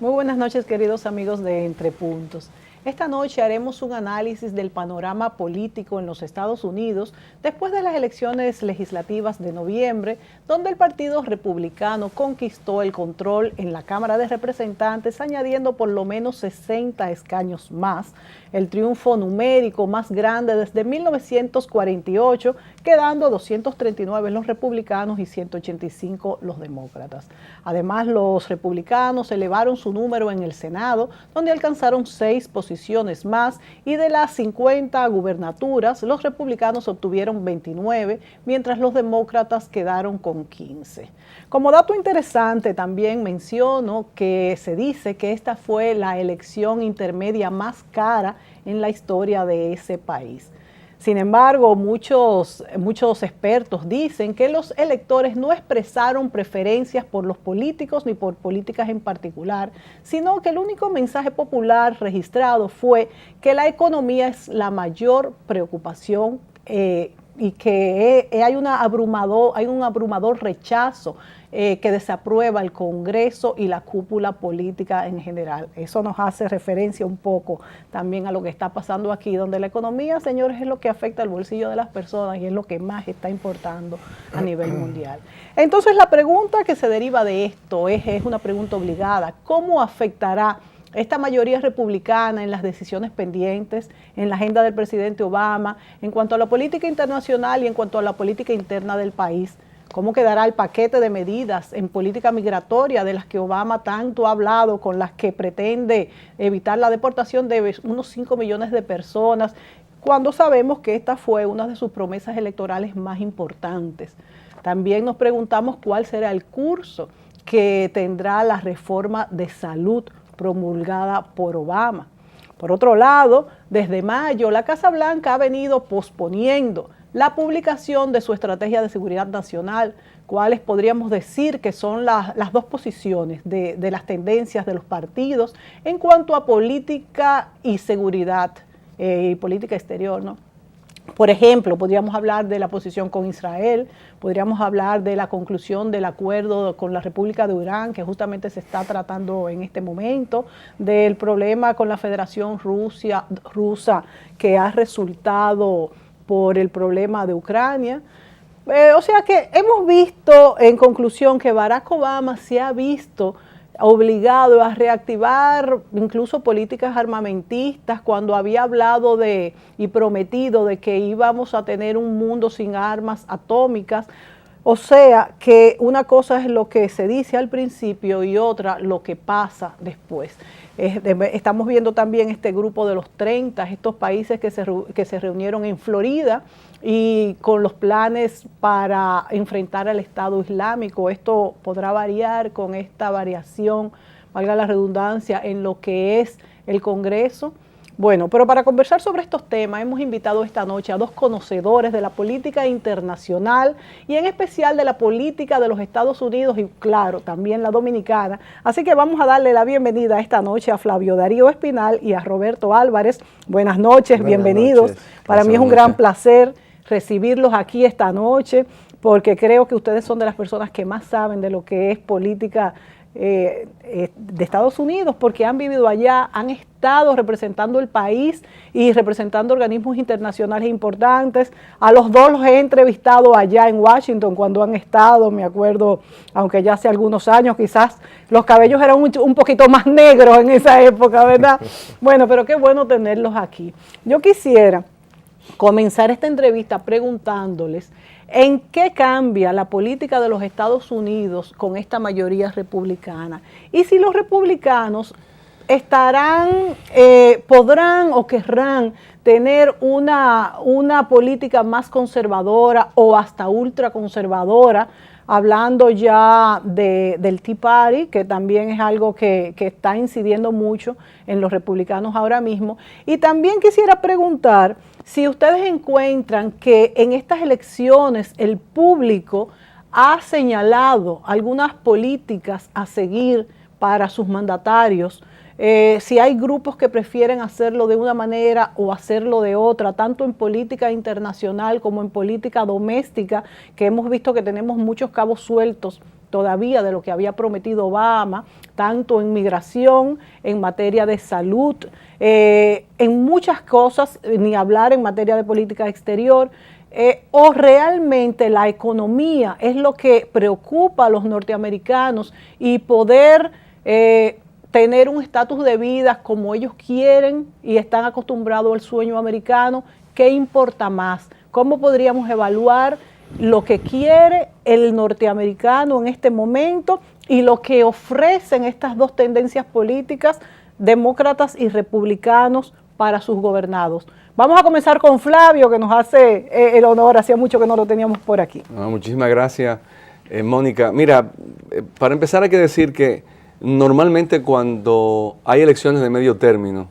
Muy buenas noches, queridos amigos de Entre Puntos. Esta noche haremos un análisis del panorama político en los Estados Unidos después de las elecciones legislativas de noviembre, donde el Partido Republicano conquistó el control en la Cámara de Representantes, añadiendo por lo menos 60 escaños más, el triunfo numérico más grande desde 1948, quedando 239 los republicanos y 185 los demócratas. Además, los republicanos elevaron su número en el Senado, donde alcanzaron 6 posiciones más, y de las 50 gubernaturas, los republicanos obtuvieron 29, mientras los demócratas quedaron con 15. Como dato interesante, también menciono que se dice que esta fue la elección intermedia más cara en la historia de ese país. Sin embargo, muchos expertos dicen que los electores no expresaron preferencias por los políticos ni por políticas en particular, sino que el único mensaje popular registrado fue que la economía es la mayor preocupación y que hay un abrumador rechazo que desaprueba el Congreso y la cúpula política en general. Eso nos hace referencia un poco también a lo que está pasando aquí, donde la economía, señores, es lo que afecta al bolsillo de las personas y es lo que más está importando a nivel mundial. Entonces, la pregunta que se deriva de esto es una pregunta obligada: ¿cómo afectará esta mayoría republicana en las decisiones pendientes, en la agenda del presidente Obama, en cuanto a la política internacional y en cuanto a la política interna del país? ¿Cómo quedará el paquete de medidas en política migratoria de las que Obama tanto ha hablado, con las que pretende evitar la deportación de unos 5 millones de personas, cuando sabemos que esta fue una de sus promesas electorales más importantes? También nos preguntamos cuál será el curso que tendrá la reforma de salud promulgada por Obama. Por otro lado, desde mayo, la Casa Blanca ha venido posponiendo la publicación de su estrategia de seguridad nacional, cuáles podríamos decir que son las dos posiciones de las tendencias de los partidos en cuanto a política y seguridad y política exterior, ¿no? Por ejemplo, podríamos hablar de la posición con Israel, podríamos hablar de la conclusión del acuerdo con la República de Irán, que justamente se está tratando en este momento, del problema con la Federación Rusa, que ha resultado por el problema de Ucrania. O sea que hemos visto, en conclusión, que Barack Obama se ha visto obligado a reactivar incluso políticas armamentistas, cuando había hablado y prometido de que íbamos a tener un mundo sin armas atómicas. O sea que una cosa es lo que se dice al principio y otra lo que pasa después. Estamos viendo también este grupo de los 30, estos países que se reunieron en Florida y con los planes para enfrentar al Estado Islámico. Esto podrá variar con esta variación, valga la redundancia, en lo que es el Congreso. Bueno, pero para conversar sobre estos temas hemos invitado esta noche a dos conocedores de la política internacional y en especial de la política de los Estados Unidos y, claro, también la dominicana. Así que vamos a darle la bienvenida esta noche a Flavio Darío Espinal y a Roberto Álvarez. Buenas noches, bienvenidos. Para mí es un gran placer recibirlos aquí esta noche, porque creo que ustedes son de las personas que más saben de lo que es política de Estados Unidos, porque han vivido allá, han estado representando el país y representando organismos internacionales importantes. A los dos los he entrevistado allá en Washington cuando han estado, me acuerdo, aunque ya hace algunos años, quizás los cabellos eran un poquito más negros en esa época, ¿verdad? Bueno, pero qué bueno tenerlos aquí. Yo quisiera comenzar esta entrevista preguntándoles en qué cambia la política de los Estados Unidos con esta mayoría republicana, y si los republicanos podrán o querrán tener una política más conservadora o hasta ultraconservadora, hablando ya del Tea Party, que también es algo que está incidiendo mucho en los republicanos ahora mismo. Y también quisiera preguntar si ustedes encuentran que en estas elecciones el público ha señalado algunas políticas a seguir para sus mandatarios, si hay grupos que prefieren hacerlo de una manera o hacerlo de otra, tanto en política internacional como en política doméstica, que hemos visto que tenemos muchos cabos sueltos todavía de lo que había prometido Obama, tanto en migración, en materia de salud, en muchas cosas, ni hablar en materia de política exterior, o realmente la economía es lo que preocupa a los norteamericanos y poder tener un estatus de vida como ellos quieren y están acostumbrados al sueño americano. ¿Qué importa más? ¿Cómo podríamos evaluar lo que quiere el norteamericano en este momento y lo que ofrecen estas dos tendencias políticas, demócratas y republicanos, para sus gobernados? Vamos a comenzar con Flavio, que nos hace el honor, hacía mucho que no lo teníamos por aquí. Muchísimas gracias, Mónica. Mira, para empezar hay que decir que normalmente cuando hay elecciones de medio término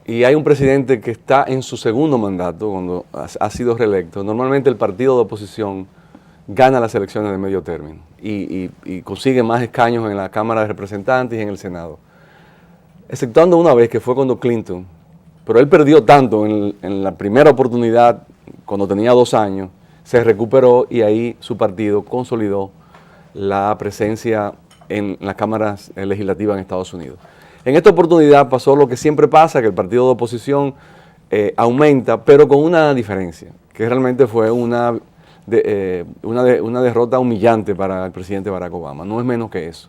y hay un presidente que está en su segundo mandato, cuando ha sido reelecto, normalmente el partido de oposición gana las elecciones de medio término y consigue más escaños en la Cámara de Representantes y en el Senado. Exceptuando una vez que fue cuando Clinton, pero él perdió tanto en la primera oportunidad, cuando tenía 2 años, se recuperó y ahí su partido consolidó la presencia en las cámaras legislativas en Estados Unidos. En esta oportunidad pasó lo que siempre pasa, que el partido de oposición aumenta, pero con una diferencia, que realmente fue una derrota humillante para el presidente Barack Obama, no es menos que eso.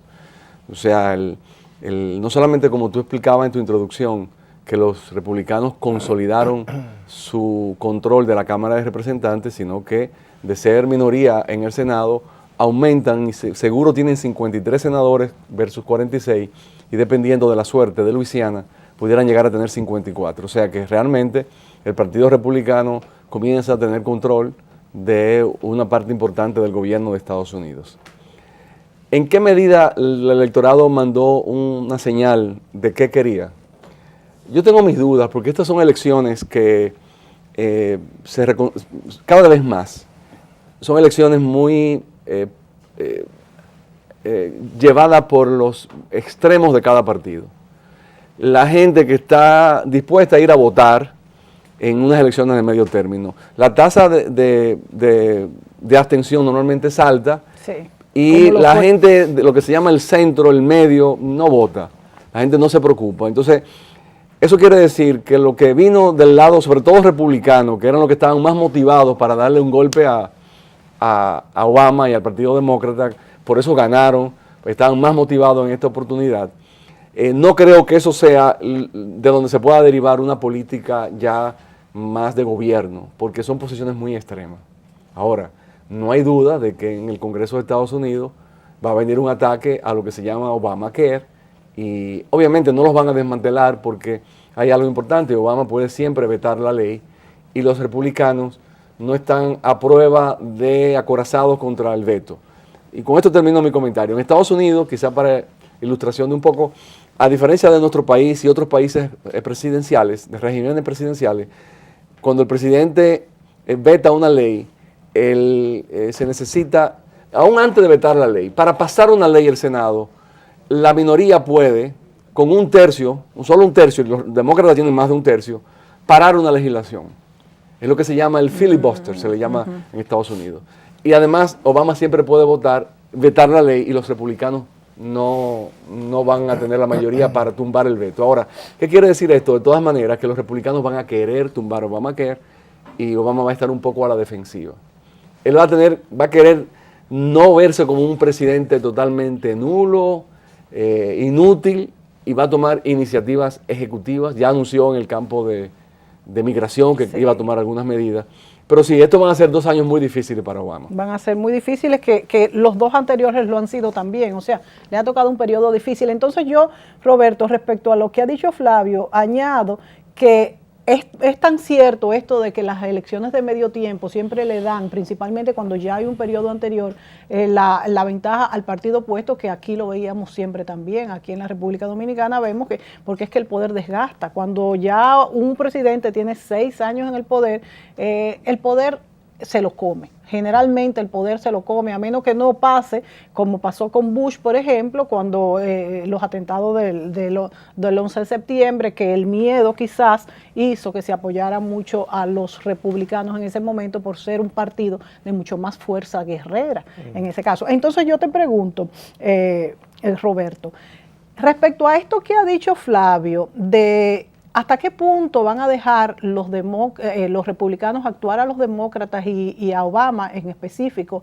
O sea, no solamente como tú explicabas en tu introducción, que los republicanos consolidaron su control de la Cámara de Representantes, sino que de ser minoría en el Senado, aumentan y seguro tienen 53 senadores versus 46, y dependiendo de la suerte de Luisiana, pudieran llegar a tener 54. O sea que realmente el Partido Republicano comienza a tener control de una parte importante del gobierno de Estados Unidos. ¿En qué medida el electorado mandó una señal de qué quería? Yo tengo mis dudas, porque estas son elecciones que cada vez más son elecciones muy llevadas por los extremos de cada partido. La gente que está dispuesta a ir a votar en unas elecciones de medio término, la tasa de abstención normalmente es alta, sí, y la gente de lo que se llama el centro, el medio, no vota. La gente no se preocupa. Entonces, eso quiere decir que lo que vino del lado, sobre todo republicano, que eran los que estaban más motivados para darle un golpe a Obama y al Partido Demócrata, por eso ganaron, estaban más motivados en esta oportunidad. No creo que eso sea de donde se pueda derivar una política ya más de gobierno, porque son posiciones muy extremas. Ahora, no hay duda de que en el Congreso de Estados Unidos va a venir un ataque a lo que se llama Obamacare, y obviamente no los van a desmantelar porque hay algo importante: Obama puede siempre vetar la ley y los republicanos no están a prueba de acorazados contra el veto. Y con esto termino mi comentario. En Estados Unidos, quizá para ilustración de un poco, a diferencia de nuestro país y otros países presidenciales, de regímenes presidenciales, cuando el presidente veta una ley, se necesita, aún antes de vetar la ley, para pasar una ley el Senado, la minoría puede, con un tercio, solo un tercio, y los demócratas tienen más de un tercio, parar una legislación. Es lo que se llama el filibuster, se le llama en Estados Unidos. Y además, Obama siempre puede vetar la ley, y los republicanos no van a tener la mayoría para tumbar el veto. Ahora, ¿qué quiere decir esto? De todas maneras, que los republicanos van a querer tumbar Obamacare y Obama va a estar un poco a la defensiva. Él va a querer no verse como un presidente totalmente nulo, inútil, y va a tomar iniciativas ejecutivas. Ya anunció en el campo de migración que iba a tomar algunas medidas. Pero sí, estos van a ser 2 años muy difíciles para Obama. Van a ser muy difíciles, que los 2 anteriores lo han sido también. O sea, le ha tocado un periodo difícil. Entonces yo, Roberto, respecto a lo que ha dicho Flavio, añado que es tan cierto esto de que las elecciones de medio tiempo siempre le dan, principalmente cuando ya hay un periodo anterior, la ventaja al partido opuesto, que aquí lo veíamos siempre también. Aquí en la República Dominicana vemos que, porque es que el poder desgasta. Cuando ya un presidente tiene 6 años en el poder se lo come. Generalmente el poder se lo come, a menos que no pase, como pasó con Bush, por ejemplo, cuando los atentados del 11 de septiembre, que el miedo quizás hizo que se apoyara mucho a los republicanos en ese momento por ser un partido de mucho más fuerza guerrera en ese caso. Entonces yo te pregunto, Roberto. Respecto a esto que ha dicho Flavio, de hasta qué punto van a dejar los republicanos actuar a los demócratas y a Obama en específico,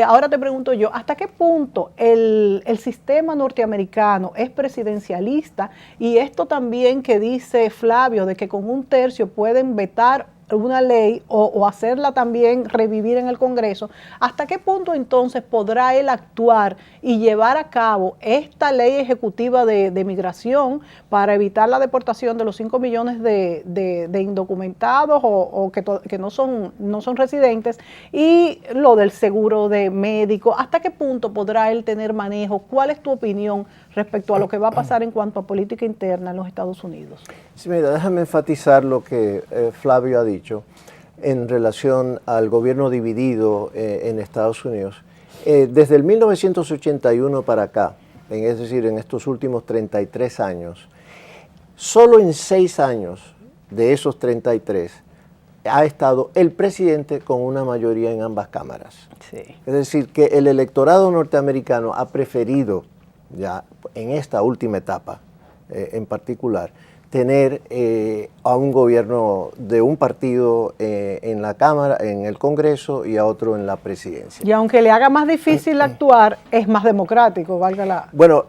ahora te pregunto yo, ¿hasta qué punto el sistema norteamericano es presidencialista? Y esto también que dice Flavio, de que con 1/3 pueden vetar una ley o hacerla también revivir en el Congreso, ¿hasta qué punto entonces podrá él actuar y llevar a cabo esta ley ejecutiva de migración para evitar la deportación de los 5 millones de indocumentados o que no son residentes, y lo del seguro de médico? ¿Hasta qué punto podrá él tener manejo? ¿Cuál es tu opinión respecto a lo que va a pasar en cuanto a política interna en los Estados Unidos? Sí, mira, déjame enfatizar lo que Flavio ha dicho en relación al gobierno dividido en Estados Unidos. Desde el 1981 para acá, es decir, en estos últimos 33 años, solo en 6 años de esos 33 ha estado el presidente con una mayoría en ambas cámaras. Sí. Es decir, que el electorado norteamericano ha preferido, ya en esta última etapa en particular, tener a un gobierno de un partido en la Cámara, en el Congreso, y a otro en la presidencia. Y aunque le haga más difícil actuar, es más democrático, valga la... Bueno,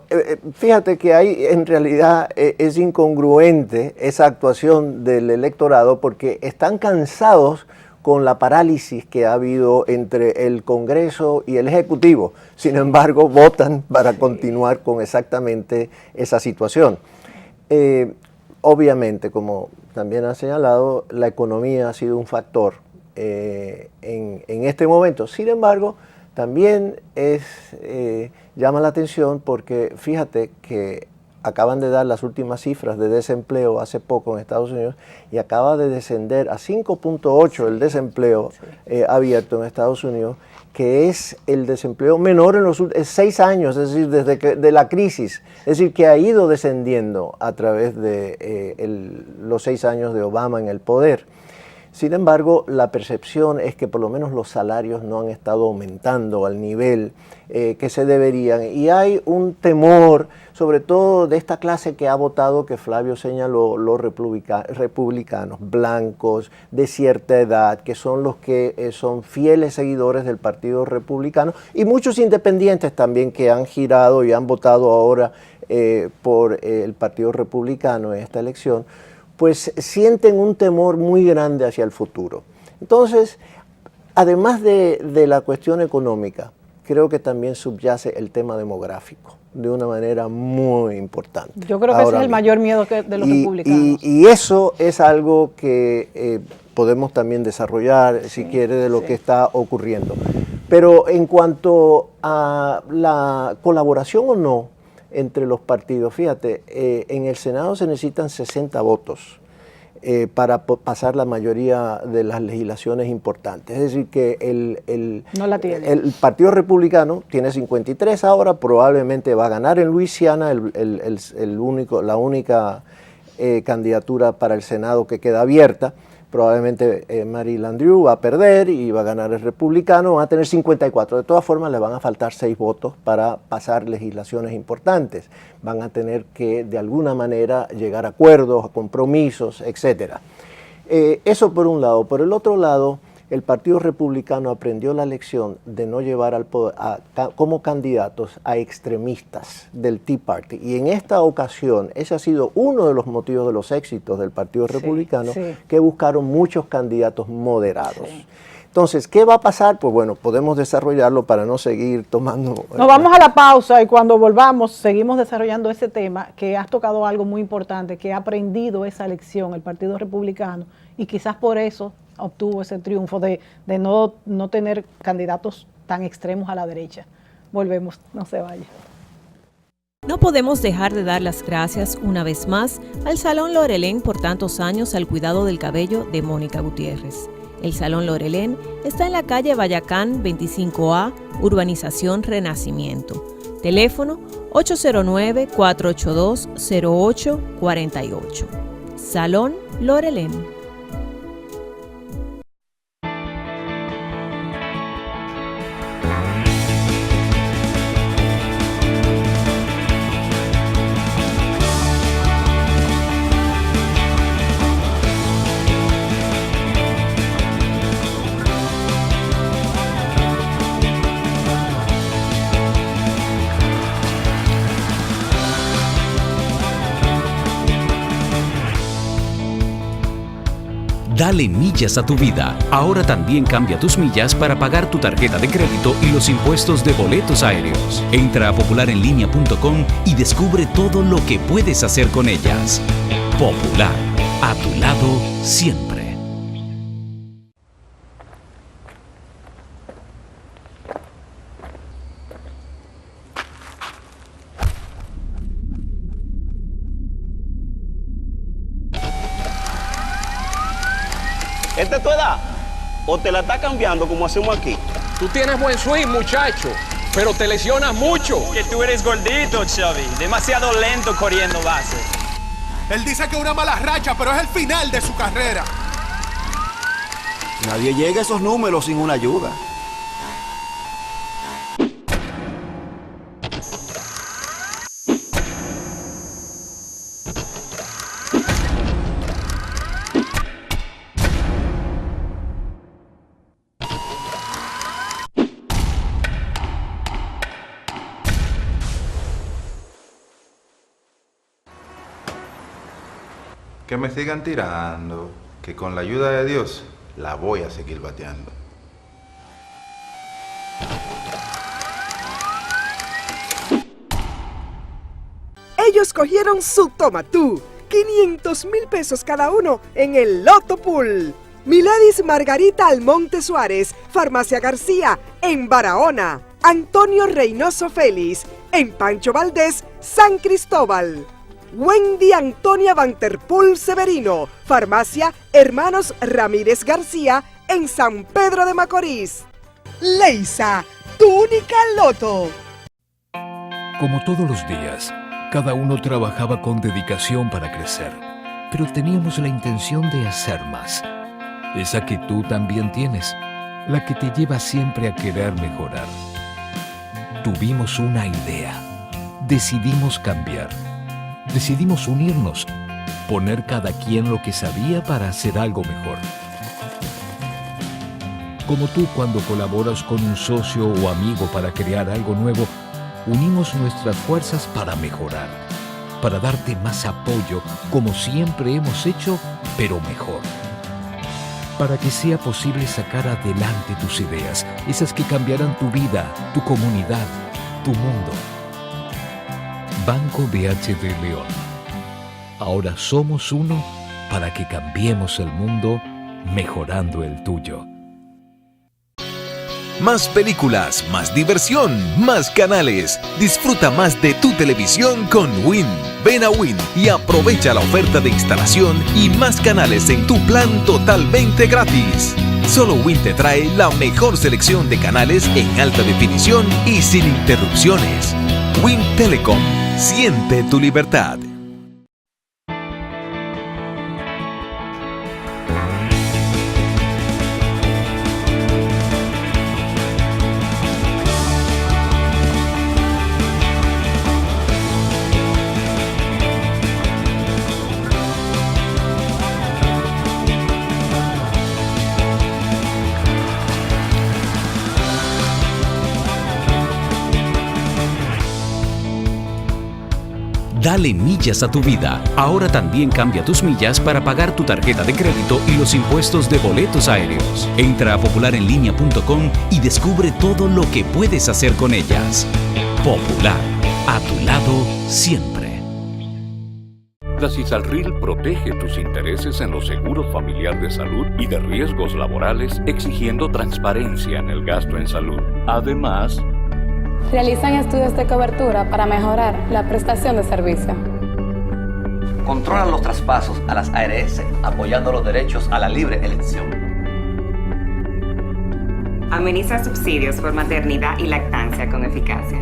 fíjate que ahí en realidad es incongruente esa actuación del electorado, porque están cansados con la parálisis que ha habido entre el Congreso y el Ejecutivo. Sin embargo, votan para continuar con exactamente esa situación. Obviamente, como también ha señalado, la economía ha sido un factor en este momento. Sin embargo, también llama la atención porque fíjate que acaban de dar las últimas cifras de desempleo hace poco en Estados Unidos y acaba de descender a 5.8 el desempleo abierto en Estados Unidos, que es el desempleo menor en los últimos 6 años, es decir, de la crisis, es decir, que ha ido descendiendo a través de los 6 años de Obama en el poder. Sin embargo, la percepción es que por lo menos los salarios no han estado aumentando al nivel que se deberían, y hay un temor, sobre todo de esta clase que ha votado, que Flavio señaló, los republicanos blancos de cierta edad, que son los que son fieles seguidores del Partido Republicano, y muchos independientes también que han girado y han votado ahora por el Partido Republicano en esta elección, pues sienten un temor muy grande hacia el futuro. Entonces, además de la cuestión económica, creo que también subyace el tema demográfico de una manera muy importante. Yo creo que ese es el mayor miedo de los republicanos. Y eso es algo que podemos también desarrollar, si quiere, de lo que está ocurriendo. Pero en cuanto a la colaboración o no entre los partidos, fíjate, en el Senado se necesitan 60 votos para pasar la mayoría de las legislaciones importantes. Es decir, que el Partido Republicano tiene 53 ahora, probablemente va a ganar en Luisiana, la única candidatura para el Senado que queda abierta. Probablemente Mary Landrieu va a perder y va a ganar el republicano, van a tener 54. De todas formas, le van a faltar 6 votos para pasar legislaciones importantes. Van a tener que, de alguna manera, llegar a acuerdos, a compromisos, etc. Eso por un lado. Por el otro lado, el Partido Republicano aprendió la lección de no llevar al poder, como candidatos a extremistas del Tea Party. Y en esta ocasión, ese ha sido uno de los motivos de los éxitos del Partido Republicano, que buscaron muchos candidatos moderados. Sí. Entonces, ¿qué va a pasar? Pues bueno, podemos desarrollarlo para no seguir tomando... Nos vamos a la pausa y cuando volvamos seguimos desarrollando ese tema, que has tocado algo muy importante, que ha aprendido esa lección el Partido Republicano y quizás por eso obtuvo ese triunfo de no tener candidatos tan extremos a la derecha. Volvemos, no se vaya. No podemos dejar de dar las gracias una vez más al Salón Lorelén por tantos años al cuidado del cabello de Mónica Gutiérrez. El Salón Lorelén está en la calle Bayacán 25A, Urbanización Renacimiento. Teléfono 809-482-0848. Salón Lorelén. Dale millas a tu vida. Ahora también cambia tus millas para pagar tu tarjeta de crédito y los impuestos de boletos aéreos. Entra a popularenlinea.com y descubre todo lo que puedes hacer con ellas. Popular, a tu lado siempre. ¿Esta es tu edad? ¿O te la está cambiando como hacemos aquí? Tú tienes buen swing, muchacho, pero te lesionas mucho. Que tú eres gordito, Xavi. Demasiado lento corriendo base. Él dice que una mala racha, pero es el final de su carrera. Nadie llega a esos números sin una ayuda. Que me sigan tirando, que con la ayuda de Dios la voy a seguir bateando. Ellos cogieron su tomatú, 500,000 pesos cada uno en el Loto Pool. Miladis Margarita Almonte Suárez, Farmacia García, en Barahona. Antonio Reynoso Félix, en Pancho Valdés, San Cristóbal. Wendy Antonia Vanterpool Severino, Farmacia Hermanos Ramírez García, en San Pedro de Macorís. Leisa, tu única loto. Como todos los días, cada uno trabajaba con dedicación para crecer, pero teníamos la intención de hacer más. Esa que tú también tienes, la que te lleva siempre a querer mejorar. Tuvimos una idea, decidimos cambiar. Decidimos unirnos, poner cada quien lo que sabía para hacer algo mejor. Como tú cuando colaboras con un socio o amigo para crear algo nuevo, unimos nuestras fuerzas para mejorar, para darte más apoyo como siempre hemos hecho, pero mejor. Para que sea posible sacar adelante tus ideas, esas que cambiarán tu vida, tu comunidad, tu mundo. Banco BHD León. Ahora somos uno para que cambiemos el mundo mejorando el tuyo. Más películas, más diversión, más canales. Disfruta más de tu televisión con Win. Ven a Win y aprovecha la oferta de instalación y más canales en tu plan totalmente gratis. Solo Win te trae la mejor selección de canales en alta definición y sin interrupciones. Win Telecom. Siente tu libertad. Dale millas a tu vida. Ahora también cambia tus millas para pagar tu tarjeta de crédito y los impuestos de boletos aéreos. Entra a popularenlinea.com y descubre todo lo que puedes hacer con ellas. Popular, a tu lado siempre. La Cisalril protege tus intereses en los seguros familiar de salud y de riesgos laborales, exigiendo transparencia en el gasto en salud. Además, realizan estudios de cobertura para mejorar la prestación de servicio. Controlan los traspasos a las ARS, apoyando los derechos a la libre elección. Administra subsidios por maternidad y lactancia con eficacia.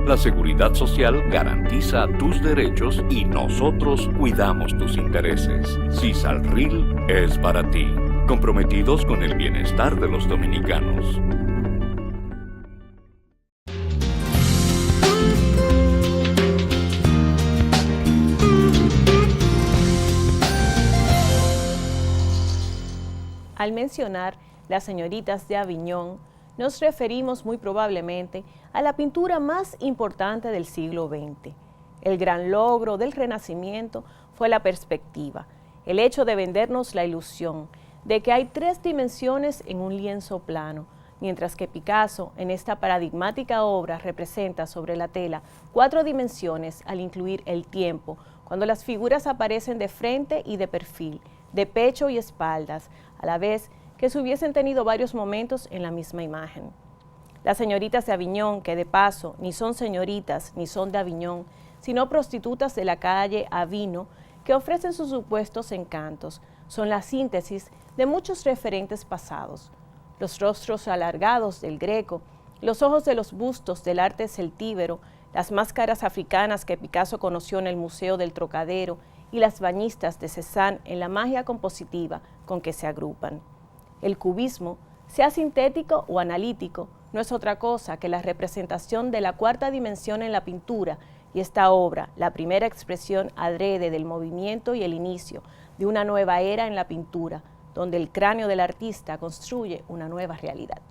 la Seguridad Social garantiza tus derechos y nosotros cuidamos tus intereses. Cisalril es para ti, comprometidos con el bienestar de los dominicanos. Al mencionar las señoritas de Aviñón, nos referimos muy probablemente a la pintura más importante del siglo XX. El gran logro del Renacimiento fue la perspectiva. el hecho de vendernos la ilusión de que hay 3 dimensiones en un lienzo plano, mientras que Picasso, en esta paradigmática obra, representa sobre la tela 4 dimensiones al incluir el tiempo, cuando las figuras aparecen de frente y de perfil, de pecho y espaldas, a la vez que se hubiesen tenido varios momentos en la misma imagen. Las señoritas de Aviñón, que de paso ni son señoritas ni son de Aviñón, sino prostitutas de la calle Avino, que ofrecen sus supuestos encantos, son la síntesis de muchos referentes pasados. Los rostros alargados del Greco, los ojos de los bustos del arte celtíbero, las máscaras africanas que Picasso conoció en el Museo del Trocadero y las bañistas de Cézanne en la magia compositiva con que se agrupan. El cubismo, sea sintético o analítico, no es otra cosa que la representación de la 4ª dimensión en la pintura, y esta obra, la primera expresión adrede del movimiento y el inicio de una nueva era en la pintura, donde el cráneo del artista construye una nueva realidad.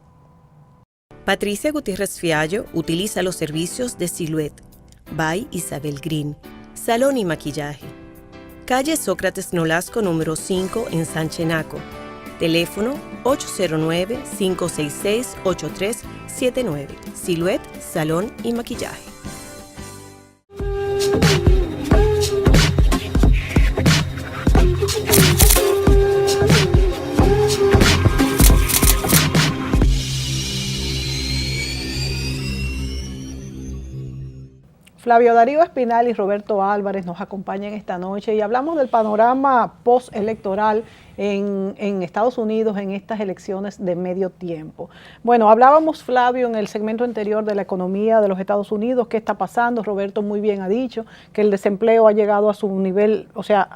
Patricia Gutiérrez Fiallo utiliza los servicios de Silhouette, by Isabel Green, salón y maquillaje. Calle Sócrates Nolasco número 5 en Sanchenaco. Teléfono 809-566-8379. Silhouette, salón y maquillaje. Flavio Darío Espinal y Roberto Álvarez nos acompañan esta noche y hablamos del panorama postelectoral en Estados Unidos en estas elecciones de medio tiempo. Bueno, hablábamos, Flavio, en el segmento anterior de la economía de los Estados Unidos, qué está pasando. Roberto muy bien ha dicho que el desempleo ha llegado a su nivel, o sea,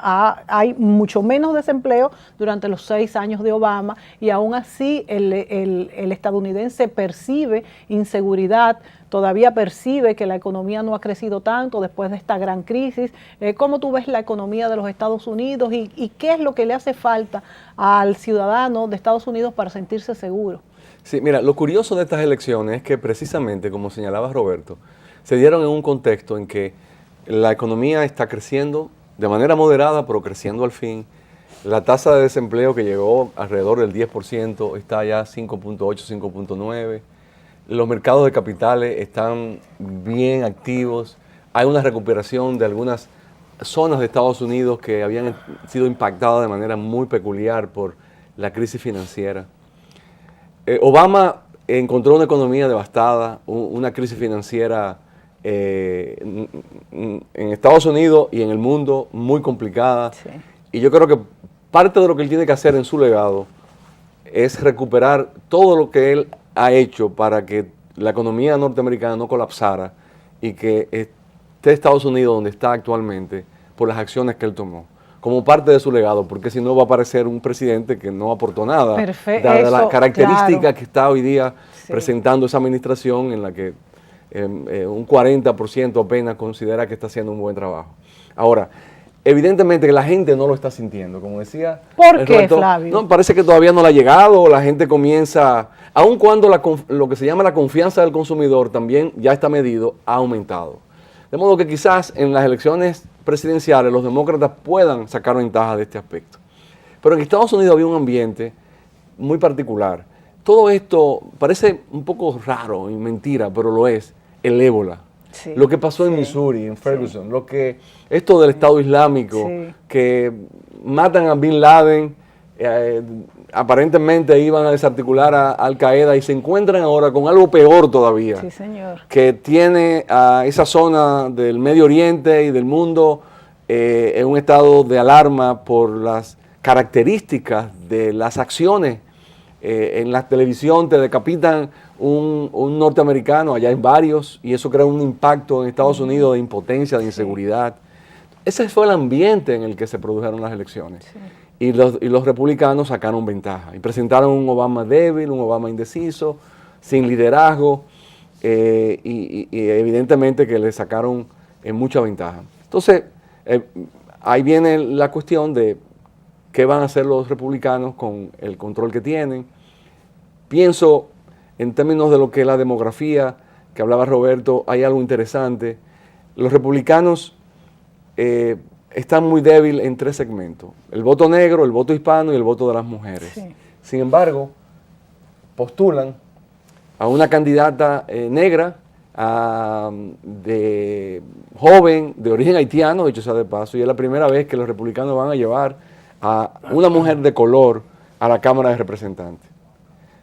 hay mucho menos desempleo durante los 6 años de Obama y aún así el estadounidense percibe inseguridad, todavía percibe que la economía no ha crecido tanto después de esta gran crisis. ¿Cómo tú ves la economía de los Estados Unidos y qué es lo que le hace falta al ciudadano de Estados Unidos para sentirse seguro? Sí, mira, lo curioso de estas elecciones es que precisamente, como señalaba Roberto, se dieron en un contexto en que la economía está creciendo de manera moderada, pero creciendo al fin. La tasa de desempleo, que llegó alrededor del 10%, está ya 5.8, 5.9%. Los mercados de capitales están bien activos. Hay una recuperación de algunas zonas de Estados Unidos que habían sido impactadas de manera muy peculiar por la crisis financiera. Obama encontró una economía devastada, una crisis financiera en Estados Unidos y en el mundo muy complicada. Sí. Y yo creo que parte de lo que él tiene que hacer en su legado es recuperar todo lo que él ha hecho para que la economía norteamericana no colapsara y que esté Estados Unidos donde está actualmente por las acciones que él tomó, como parte de su legado, porque si no va a aparecer un presidente que no aportó nada, dada la característica que está hoy día presentando esa administración en la que un 40% apenas considera que está haciendo un buen trabajo. Ahora, evidentemente que la gente no lo está sintiendo, como decía. ¿Por qué, Flavio? No, parece que todavía no le ha llegado, la gente comienza, aun cuando lo que se llama la confianza del consumidor también ya está medido, ha aumentado. De modo que quizás en las elecciones presidenciales los demócratas puedan sacar ventaja de este aspecto. Pero en Estados Unidos había un ambiente muy particular. Todo esto parece un poco raro y mentira, pero lo es, el ébola. Sí, lo que pasó en Missouri, en Ferguson, esto del Estado Islámico, que matan a Bin Laden, aparentemente iban a desarticular a Al Qaeda y se encuentran ahora con algo peor todavía, que tiene a esa zona del Medio Oriente y del mundo en un estado de alarma por las características de las acciones. En la televisión te decapitan un norteamericano, allá hay varios, y eso crea un impacto en Estados Unidos de impotencia, de inseguridad. Ese fue el ambiente en el que se produjeron las elecciones. Sí. Y los republicanos sacaron ventaja y presentaron un Obama débil, un Obama indeciso, sin liderazgo, y evidentemente que le sacaron mucha ventaja. Entonces, ahí viene la cuestión de qué van a hacer los republicanos con el control que tienen. Pienso, en términos de lo que es la demografía, que hablaba Roberto, hay algo interesante. Los republicanos está muy débil en 3 segmentos: el voto negro, el voto hispano y el voto de las mujeres. Sí. Sin embargo, postulan a una candidata negra, de joven, de origen haitiano, dicho sea de paso, y es la primera vez que los republicanos van a llevar a una mujer de color a la Cámara de Representantes.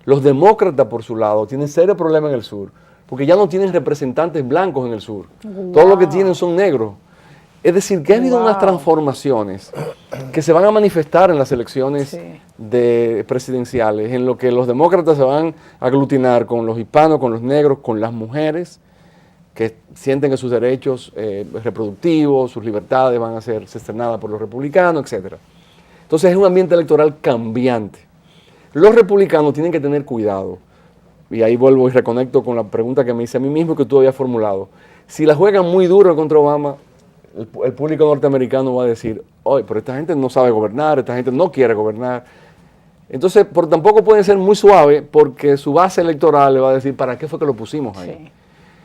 Los demócratas, por su lado, tienen serio problema en el sur, porque ya no tienen representantes blancos en el sur. Wow. Todo lo que tienen son negros. Es decir, que ha habido unas transformaciones que se van a manifestar en las elecciones presidenciales, en lo que los demócratas se van a aglutinar con los hispanos, con los negros, con las mujeres, que sienten que sus derechos reproductivos, sus libertades van a ser cercenadas por los republicanos, etc. Entonces es un ambiente electoral cambiante. Los republicanos tienen que tener cuidado, y ahí vuelvo y reconecto con la pregunta que me hice a mí mismo que tú habías formulado. Si la juegan muy duro contra Obama, el público norteamericano va a decir: oye, pero esta gente no sabe gobernar, esta gente no quiere gobernar. Entonces, tampoco pueden ser muy suaves, porque su base electoral le va a decir: ¿para qué fue que lo pusimos ahí?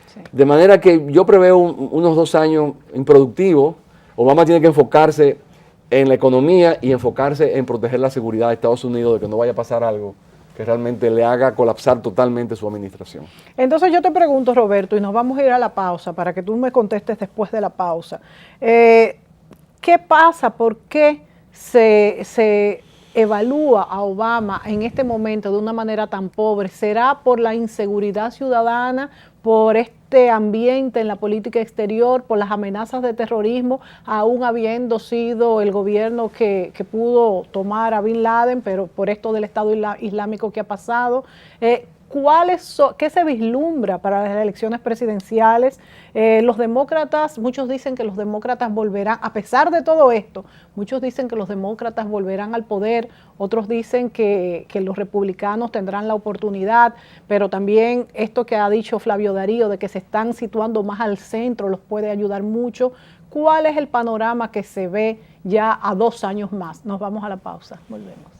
Sí. De manera que yo preveo unos 2 años improductivos. Obama tiene que enfocarse en la economía y enfocarse en proteger la seguridad de Estados Unidos, de que no vaya a pasar algo que realmente le haga colapsar totalmente su administración. Entonces yo te pregunto, Roberto, y nos vamos a ir a la pausa para que tú me contestes después de la pausa. ¿Qué pasa? ¿Por qué se evalúa a Obama en este momento de una manera tan pobre? ¿Será por la inseguridad ciudadana, por este ambiente en la política exterior, por las amenazas de terrorismo, aún habiendo sido el gobierno que pudo tomar a Bin Laden, pero por esto del Estado Islámico que ha pasado? ¿Qué se vislumbra para las elecciones presidenciales? Los demócratas, muchos dicen que los demócratas volverán, a pesar de todo esto, muchos dicen que los demócratas volverán al poder, otros dicen que los republicanos tendrán la oportunidad, pero también esto que ha dicho Flavio Darío, de que se están situando más al centro, los puede ayudar mucho. ¿Cuál es el panorama que se ve ya a 2 años más? Nos vamos a la pausa, volvemos.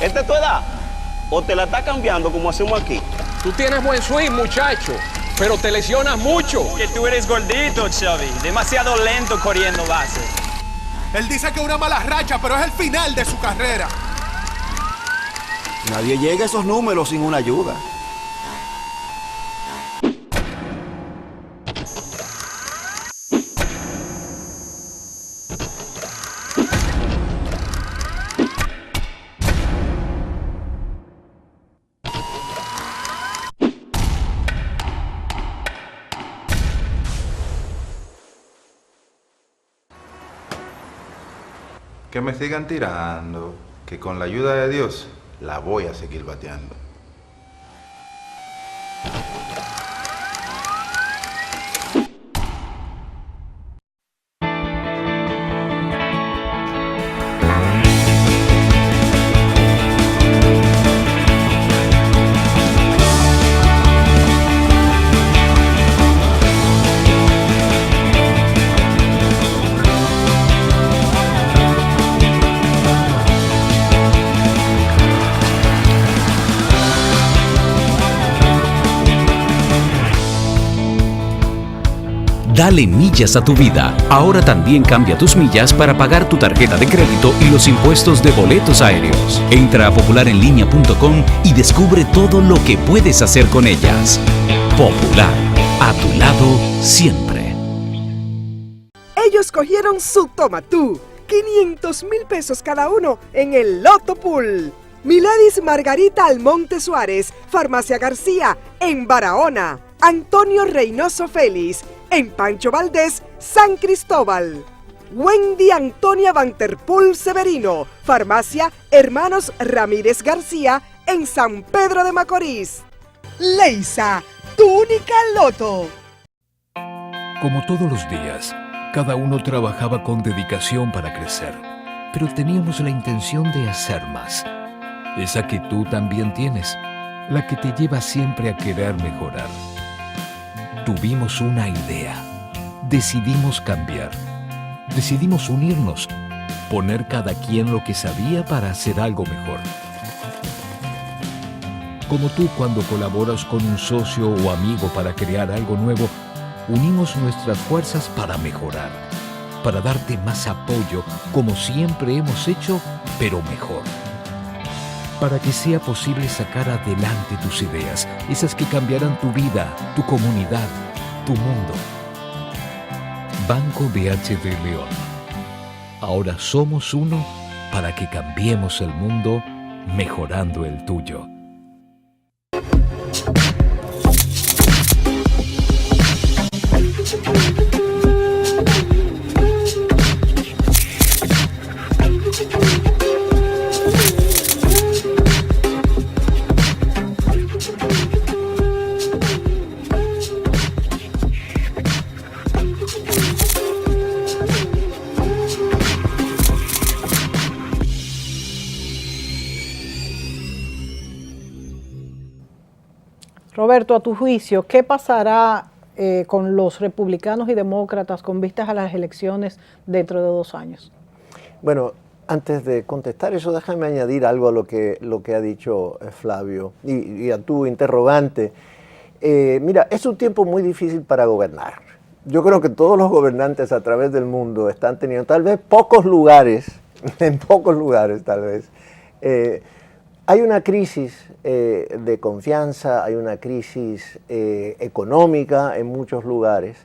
¿Esta es tu edad? ¿O te la está cambiando como hacemos aquí? Tú tienes buen swing, muchacho, pero te lesionas mucho. Que tú eres gordito, Xavi. Demasiado lento corriendo base. Él dice que una mala racha, pero es el final de su carrera. Nadie llega a esos números sin una ayuda. Que me sigan tirando, que con la ayuda de Dios la voy a seguir bateando. Dale millas a tu vida. Ahora también cambia tus millas para pagar tu tarjeta de crédito y los impuestos de boletos aéreos. Entra a popularenlinea.com y descubre todo lo que puedes hacer con ellas. Popular, a tu lado siempre. Ellos cogieron su tomatú, 500,000 pesos cada uno en el Loto Pool. Miladis Margarita Almonte Suárez, Farmacia García, en Barahona. Antonio Reynoso Félix, en Pancho Valdés, San Cristóbal. Wendy Antonia Vanterpool Severino, Farmacia Hermanos Ramírez García, en San Pedro de Macorís. Leisa, tu única loto. Como todos los días, cada uno trabajaba con dedicación para crecer, pero teníamos la intención de hacer más. Esa que tú también tienes, la que te lleva siempre a querer mejorar. Tuvimos una idea, decidimos cambiar, decidimos unirnos, poner cada quien lo que sabía para hacer algo mejor. Como tú cuando colaboras con un socio o amigo para crear algo nuevo, unimos nuestras fuerzas para mejorar, para darte más apoyo, como siempre hemos hecho, pero mejor. Para que sea posible sacar adelante tus ideas, esas que cambiarán tu vida, tu comunidad, tu mundo. Banco BHD León. Ahora somos uno para que cambiemos el mundo, mejorando el tuyo. Roberto, a tu juicio, ¿qué pasará con los republicanos y demócratas con vistas a las elecciones dentro de 2 años? Bueno, antes de contestar eso, déjame añadir algo a lo que ha dicho Flavio y a tu interrogante. Mira, es un tiempo muy difícil para gobernar. Yo creo que todos los gobernantes a través del mundo están teniendo tal vez pocos lugares, en pocos lugares tal vez, hay una crisis de confianza, hay una crisis económica en muchos lugares.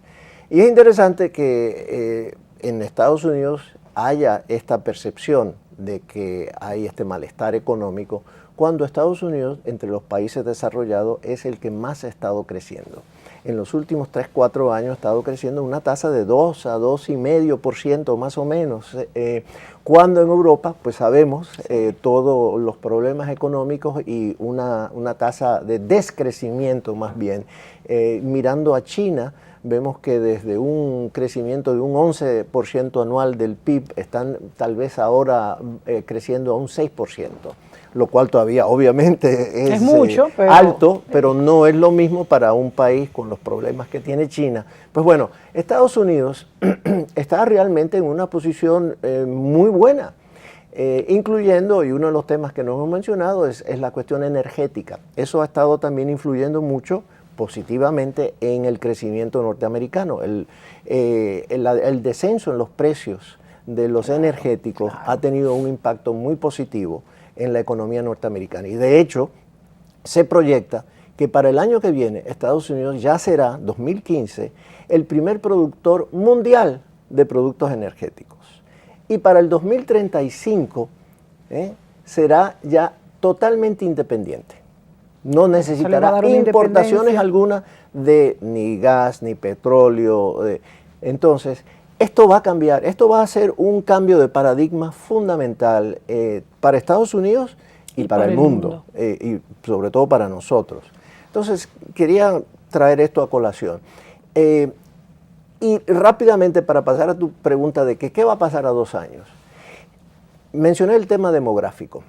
Y es interesante que en Estados Unidos haya esta percepción de que hay este malestar económico, cuando Estados Unidos, entre los países desarrollados, es el que más ha estado creciendo. En los últimos 3-4 años ha estado creciendo una tasa de 2 a 2,5% más o menos. Cuando en Europa, pues sabemos, todos los problemas económicos y una tasa de descrecimiento más bien. Mirando a China, vemos que desde un crecimiento de un 11% anual del PIB, están tal vez ahora creciendo a un 6%. Lo cual todavía obviamente es mucho, alto, pero no es lo mismo para un país con los problemas que tiene China. Pues bueno, Estados Unidos está realmente en una posición muy buena, incluyendo, y uno de los temas que nos hemos mencionado es la cuestión energética. Eso ha estado también influyendo mucho positivamente en el crecimiento norteamericano. El descenso en los precios de los energéticos ha tenido un impacto muy positivo en la economía norteamericana. Y de hecho, se proyecta que para el año que viene Estados Unidos ya será, 2015, el primer productor mundial de productos energéticos. Y para el 2035 será ya totalmente independiente. No necesitará importaciones alguna de ni gas, ni petróleo. Entonces, esto va a cambiar, esto va a ser un cambio de paradigma fundamental para Estados Unidos y para el mundo. Y sobre todo para nosotros. Entonces, quería traer esto a colación. Y rápidamente, para pasar a tu pregunta de que qué va a pasar a 2 años. Mencioné el tema demográfico.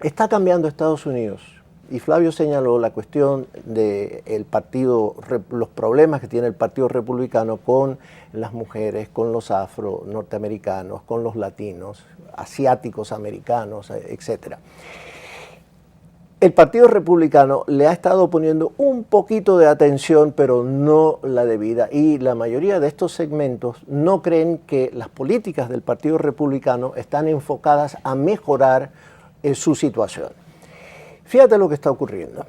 Está cambiando Estados Unidos. Y Flavio señaló la cuestión del partido, los problemas que tiene el Partido Republicano con las mujeres, con los afro-norteamericanos, con los latinos, asiáticos, americanos, etc. El Partido Republicano le ha estado poniendo un poquito de atención, pero no la debida. Y la mayoría de estos segmentos no creen que las políticas del Partido Republicano están enfocadas a mejorar su situación. Fíjate lo que está ocurriendo.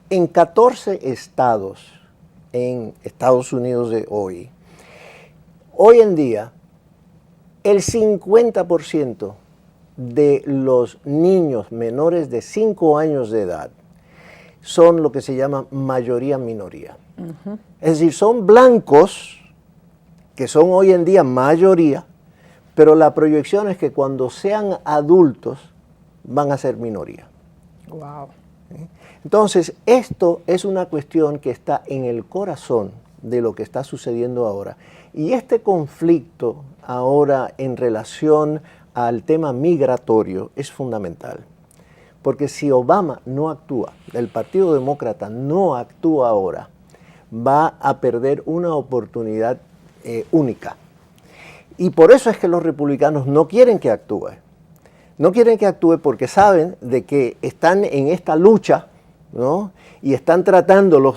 En 14 estados en Estados Unidos de hoy en día, el 50% de los niños menores de 5 años de edad son lo que se llama mayoría-minoría. Es decir, son blancos, que son hoy en día mayoría, pero la proyección es que cuando sean adultos van a ser minoría. Wow. Entonces, esto es una cuestión que está en el corazón de lo que está sucediendo ahora. Y este conflicto ahora en relación al tema migratorio es fundamental. Porque si Obama no actúa, el Partido Demócrata no actúa ahora, va a perder una oportunidad única. Y por eso es que los republicanos no quieren que actúe. No quieren que actúe porque saben de que están en esta lucha, ¿no? Y están tratando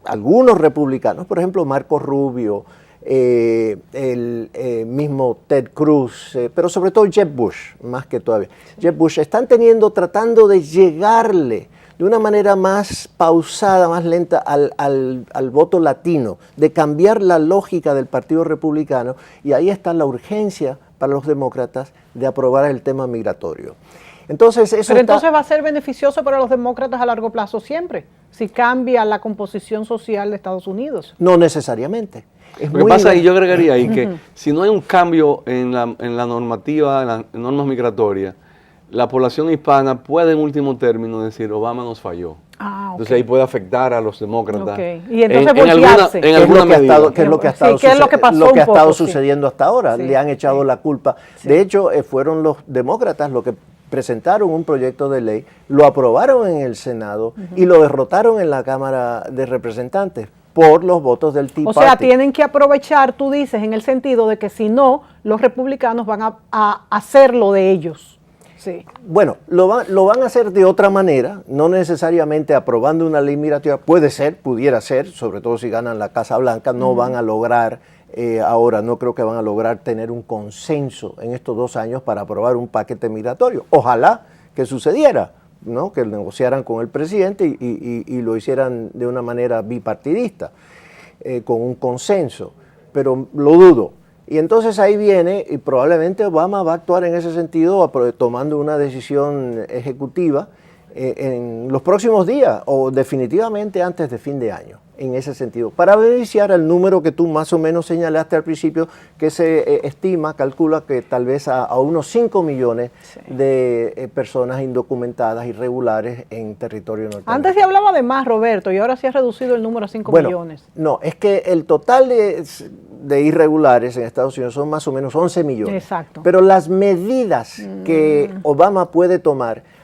algunos republicanos, por ejemplo Marco Rubio, el mismo Ted Cruz, pero sobre todo Jeb Bush, más que todavía. Jeb Bush están tratando de llegarle de una manera más pausada, más lenta al voto latino, de cambiar la lógica del Partido Republicano, y ahí está la urgencia para los demócratas de aprobar el tema migratorio. Entonces, entonces va a ser beneficioso para los demócratas a largo plazo siempre, si cambia la composición social de Estados Unidos. No necesariamente. Lo que pasa ahí, yo agregaría ahí que si no hay un cambio en la normativa, en las normas migratorias, la población hispana puede en último término decir Obama nos falló. Entonces ahí puede afectar a los demócratas. Y entonces voltearse. En alguna medida. ¿Qué es lo que ha estado sucediendo hasta ahora? Le han echado la culpa. De hecho, fueron los demócratas los que presentaron un proyecto de ley, lo aprobaron en el Senado y lo derrotaron en la Cámara de Representantes por los votos del Tea Party. O sea, tienen que aprovechar, tú dices, en el sentido de que si no, los republicanos van a hacerlo de ellos. Sí. Bueno, lo van a hacer de otra manera, no necesariamente aprobando una ley migratoria. Puede ser, pudiera ser, sobre todo si ganan la Casa Blanca, no van a lograr ahora, no creo que van a lograr tener un consenso en estos 2 años para aprobar un paquete migratorio. Ojalá que sucediera, ¿no? Que negociaran con el presidente y lo hicieran de una manera bipartidista, con un consenso, pero lo dudo. Y entonces ahí viene, y probablemente Obama va a actuar en ese sentido, tomando una decisión ejecutiva en los próximos días o definitivamente antes de fin de año, en ese sentido, para beneficiar al número que tú más o menos señalaste al principio, que se calcula que tal vez a unos 5 millones de personas indocumentadas, irregulares en territorio norteamericano. Antes se hablaba de más, Roberto, y ahora se ha reducido el número a 5 millones. No, es que el total de irregulares en Estados Unidos son más o menos 11 millones. Exacto. Pero las medidas que Obama puede tomar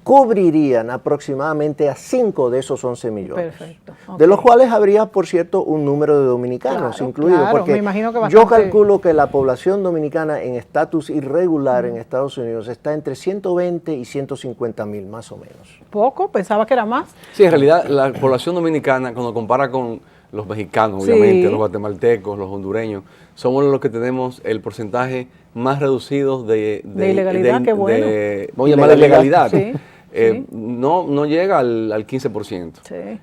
cubrirían aproximadamente a 5 de esos 11 millones. Perfecto. De los cuales habría, por cierto, un número de dominicanos incluido. Porque me imagino que yo calculo que la población dominicana en estatus irregular en Estados Unidos está entre 120 y 150 mil, más o menos. ¿Poco? Pensaba que era más. Sí, en realidad la población dominicana, cuando compara con los mexicanos, obviamente, los guatemaltecos, los hondureños, somos los que tenemos el porcentaje más reducido de ilegalidad, qué bueno. Vamos a llamarle legalidad. Sí. No llega al 15%. Sí.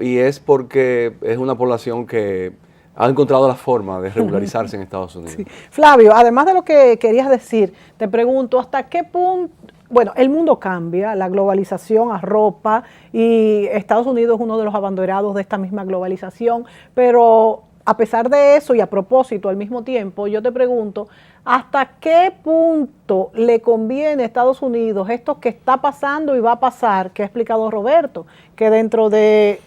Y es porque es una población que ha encontrado la forma de regularizarse en Estados Unidos. Sí. Flavio, además de lo que querías decir, te pregunto, ¿hasta qué punto? Bueno, el mundo cambia, la globalización arropa y Estados Unidos es uno de los abanderados de esta misma globalización, pero a pesar de eso y a propósito al mismo tiempo, yo te pregunto, ¿hasta qué punto le conviene a Estados Unidos esto que está pasando y va a pasar, que ha explicado Roberto, que dentro de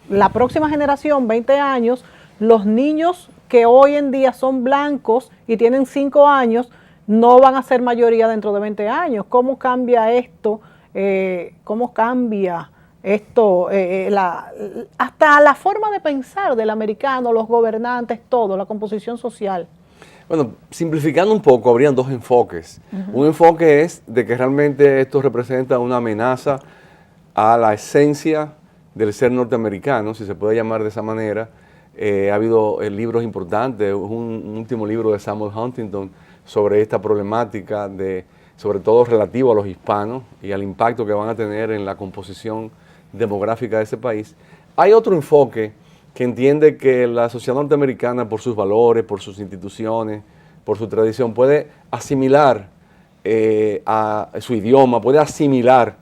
la próxima generación, 20 años, los niños que hoy en día son blancos y tienen 5 años, no van a ser mayoría dentro de 20 años? ¿Cómo cambia esto? ¿Cómo cambia esto? Hasta la forma de pensar del americano, los gobernantes, todo, la composición social. Bueno, simplificando un poco, habrían 2 enfoques. Un enfoque es de que realmente esto representa una amenaza a la esencia del ser norteamericano, si se puede llamar de esa manera. Ha habido libros importantes, un último libro de Samuel Huntington sobre esta problemática, sobre todo relativo a los hispanos y al impacto que van a tener en la composición demográfica de ese país. Hay otro enfoque que entiende que la sociedad norteamericana, por sus valores, por sus instituciones, por su tradición, puede asimilar a su idioma, puede asimilar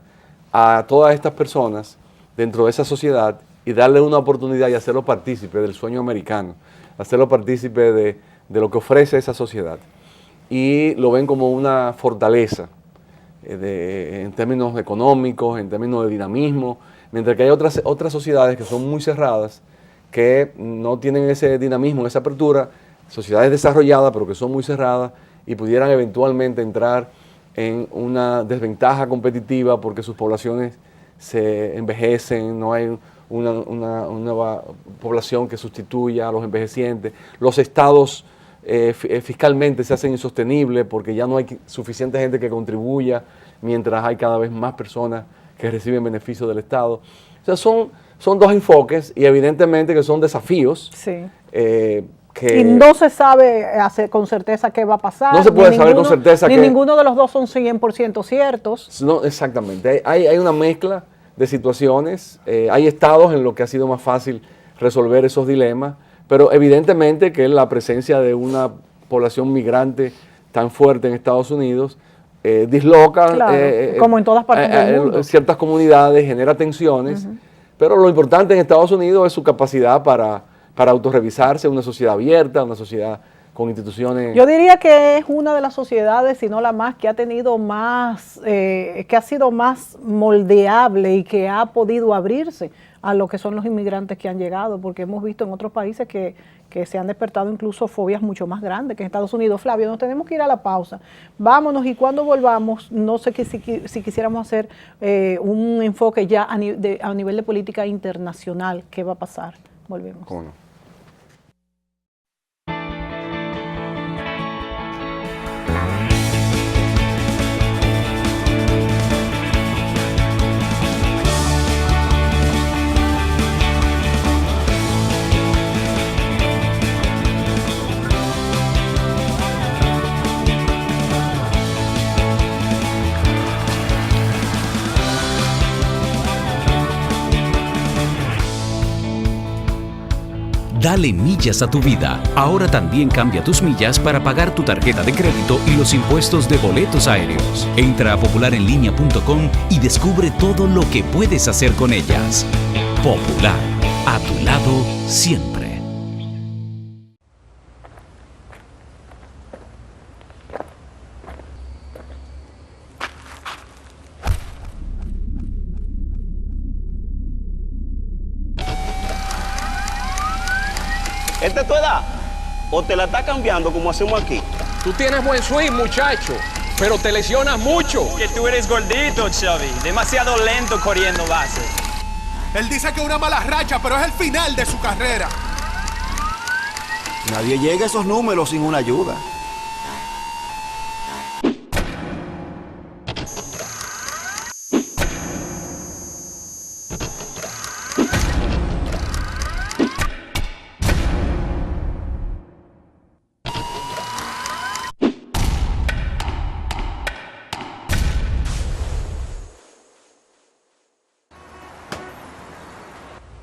a todas estas personas dentro de esa sociedad y darle una oportunidad y hacerlo partícipe del sueño americano, hacerlo partícipe de lo que ofrece esa sociedad. Y lo ven como una fortaleza en términos económicos, en términos de dinamismo, mientras que hay otras sociedades que son muy cerradas, que no tienen ese dinamismo, esa apertura, sociedades desarrolladas pero que son muy cerradas y pudieran eventualmente entrar en una desventaja competitiva porque sus poblaciones se envejecen, no hay una nueva población que sustituya a los envejecientes. Los estados fiscalmente se hacen insostenibles porque ya no hay suficiente gente que contribuya, mientras hay cada vez más personas que reciben beneficios del Estado. O sea, son dos enfoques y evidentemente que son desafíos. Sí. Y no se sabe con certeza qué va a pasar. No se puede saber con certeza que ninguno de los dos son 100% ciertos. No, exactamente. Hay una mezcla de situaciones. Hay estados en los que ha sido más fácil resolver esos dilemas, pero evidentemente que la presencia de una población migrante tan fuerte en Estados Unidos disloca, claro, como en todas partes del mundo, ciertas comunidades, genera tensiones, pero lo importante en Estados Unidos es su capacidad para autorrevisarse, una sociedad abierta, una sociedad con instituciones. Yo diría que es una de las sociedades, si no la más, que ha tenido más, que ha sido más moldeable y que ha podido abrirse a lo que son los inmigrantes que han llegado, porque hemos visto en otros países que se han despertado incluso fobias mucho más grandes que en Estados Unidos. Flavio, nos tenemos que ir a la pausa. Vámonos, y cuando volvamos, no sé si quisiéramos hacer un enfoque ya a nivel de política internacional, ¿qué va a pasar? Volvemos. ¿Cómo no? Dale millas a tu vida. Ahora también cambia tus millas para pagar tu tarjeta de crédito y los impuestos de boletos aéreos. Entra a popularenlinea.com y descubre todo lo que puedes hacer con ellas. Popular, a tu lado siempre. ¿Esta es tu edad? ¿O te la está cambiando como hacemos aquí? Tú tienes buen swing, muchacho, pero te lesionas mucho. Que tú eres gordito, Xavi. Demasiado lento corriendo bases. Él dice que una mala racha, pero es el final de su carrera. Nadie llega a esos números sin una ayuda.